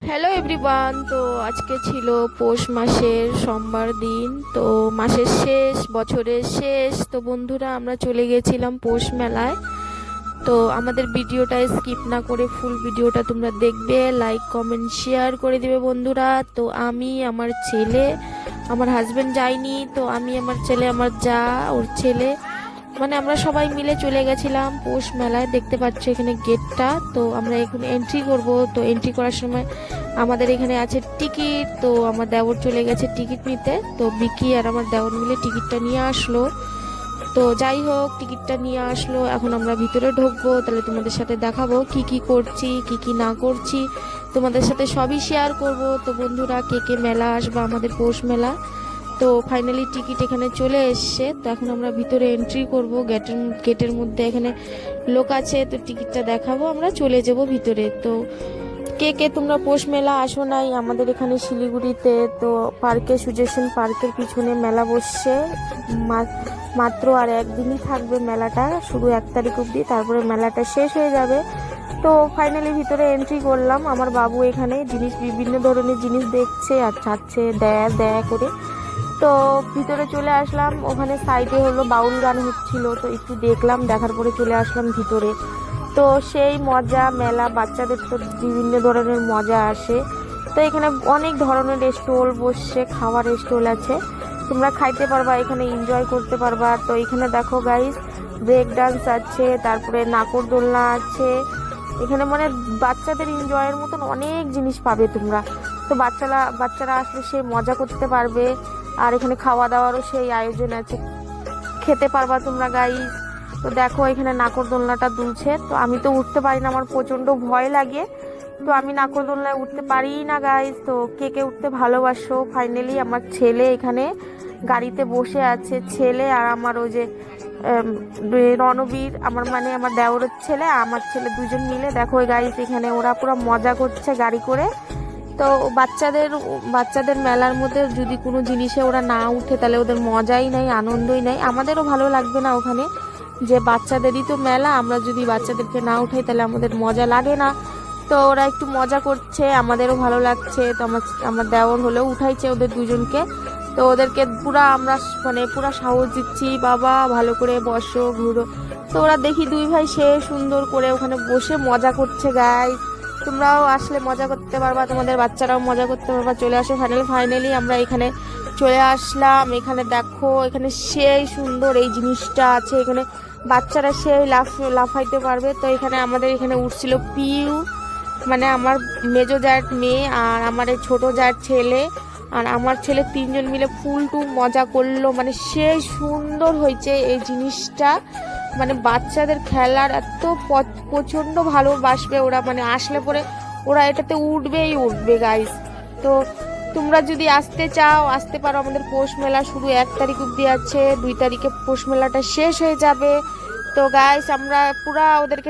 Hello everyone. তো আজকে ছিল পৌষ মাসের সোমবার দিন, তো মাসের শেষ, বছরের শেষ। তো বন্ধুরা, আমরা চলে গেছিলাম পৌষ মেলায়। তো আমাদের ভিডিওটা স্কিপ না করে ফুল ভিডিওটা তোমরা দেখবে, লাইক কমেন্ট শেয়ার করে দিবে বন্ধুরা। তো আমি, আমার ছেলে, আমার হাজবেন্ড যাইনি, তো আমি, আমার ছেলে, আমার যা, ওর ছেলে, মানে আমরা সবাই মিলে চলে গেছিলাম পৌষ মেলায়। দেখতে পাচ্ছ এখানে গেটটা, তো আমরা এখন এন্ট্রি করব। তো এন্ট্রি করার সময় আমাদের এখানে আছে টিকিট, তো আমার দেওর চলে গেছে টিকিট নিতে। তো বিকি আর আমার দেওর মিলে টিকিটটা নিয়ে আসলো। তো যাই হোক, টিকিটটা নিয়ে আসলো, এখন আমরা ভিতরে ঢুকবো। তাহলে তোমাদের সাথে দেখাবো কি কি করছি, কি কি না করছি, তোমাদের সাথে সবই শেয়ার করব। তো বন্ধুরা, কে কে মেলা আসবা আমাদের পৌষ মেলা। তো ফাইনালি টিকিট এখানে চলে এসছে। তো এখন আমরা ভিতরে এন্ট্রি করব। গেটের মধ্যে এখানে লোক আছে, তো টিকিটটা দেখাবো, আমরা চলে যাব ভিতরে। তো কে কে তোমরা পৌষ মেলা আসো নাই আমাদের এখানে শিলিগুড়িতে? তো পার্কে, সুজেশন পার্কের পিছনে মেলা বসছে। মাত্র আর একদিনই থাকবে মেলাটা, শুধু 1 তারিখ অবধি, তারপরে মেলাটা শেষ হয়ে যাবে। তো ফাইনালি ভিতরে এন্ট্রি করলাম। আমার বাবু এখানে বিভিন্ন ধরনের জিনিস দেখছে আর চাচ্ছে, দেয় দেয় করে। তো ভিতরে চলে আসলাম। ওখানে সাইডে হলো বাউল গান হচ্ছিল, তো একটু দেখলাম, দেখার পরে চলে আসলাম ভিতরে। তো সেই মজা মেলা, বাচ্চাদের তো বিভিন্ন ধরনের মজা আসে। তো এখানে অনেক ধরনের স্টল বসছে, খাওয়ার স্টল আছে, তোমরা খাইতে পারবা, এখানে এনজয় করতে পারবা। তো এখানে দেখো গাইস, ব্রেক ডান্স আছে, তারপরে নাকরদোলনা আছে। এখানে মানে বাচ্চাদের এনজয়ের মতন অনেক জিনিস পাবে তোমরা। তো বাচ্চারা আসলে সেই মজা করতে পারবে। আর এখানে খাওয়া দাওয়ারও সেই আয়োজন আছে, খেতে পারবা তোমরা গাইস। তো দেখো এখানে নাকরদোলনাটা দুলছে, তো আমি তো উঠতে পারি না, আমার প্রচন্ড ভয় লাগে, তো আমি নাকরদোলনায় উঠতে পারি না গাইস। তো কে কে উঠতে ভালোবাসো? ফাইনালি আমার ছেলে এখানে গাড়িতে বসে আছে, ছেলে আর আমার ওই যে রণবীর, আমার মানে আমার দেওরের ছেলে, আমার ছেলে, দুজন মিলে দেখো গাইস এখানে ওরা পুরো মজা করছে গাড়ি করে। তো বাচ্চাদের মেলার মধ্যে যদি কোনো জিনিসে ওরা না উঠে, তাহলে ওদের মজাই নাই, আনন্দই নাই, আমাদেরও ভালো লাগবে না ওখানে। যে বাচ্চাদেরই তো মেলা, আমরা যদি বাচ্চাদেরকে না উঠাই তাহলে আমাদের মজা লাগে না। তো ওরা একটু মজা করছে, আমাদেরও ভালো লাগছে। তো আমার দেওর হলেও উঠাইছে ওদের দুজনকে। তো ওদেরকে পুরা আমরা মানে পুরা সাহস দিচ্ছি, বাবা ভালো করে বসো, ঘুরো। তো ওরা দেখি দুই ভাই সে সুন্দর করে ওখানে বসে মজা করছে গাইস। তোমরাও আসলে মজা করতে পারবা, তোমাদের বাচ্চারাও মজা করতে পারবা। চলে আসো ফাইনালি আমরা এখানে চলে আসলাম। এখানে দেখো, এখানে সেই সুন্দর এই জিনিসটা আছে, এখানে বাচ্চারা সেই লাফাইতে পারবে। তো এখানে আমাদের এখানে উঠছিল পিউ, মানে আমার মেজো জায়ের মেয়ে আর আমার এই ছোটো জায়ের ছেলে আর আমার ছেলে, তিনজন মিলে ফুল টু মজা করলো। মানে সেই সুন্দর হয়েছে এই জিনিসটা, মানে বাচ্চাদের খেলার এত প্রচণ্ড ভালোবাসবে ওরা, মানে আসলে পরে ওরা এটাতে উঠবে গাইস। তো তোমরা যদি আসতে চাও আসতে পারো, আমাদের পৌষ মেলা শুধু 1 তারিখ অবধি আছে, 2 তারিখে পৌষ মেলাটা শেষ হয়ে যাবে। তো গাইস আমরা পুরা ওদেরকে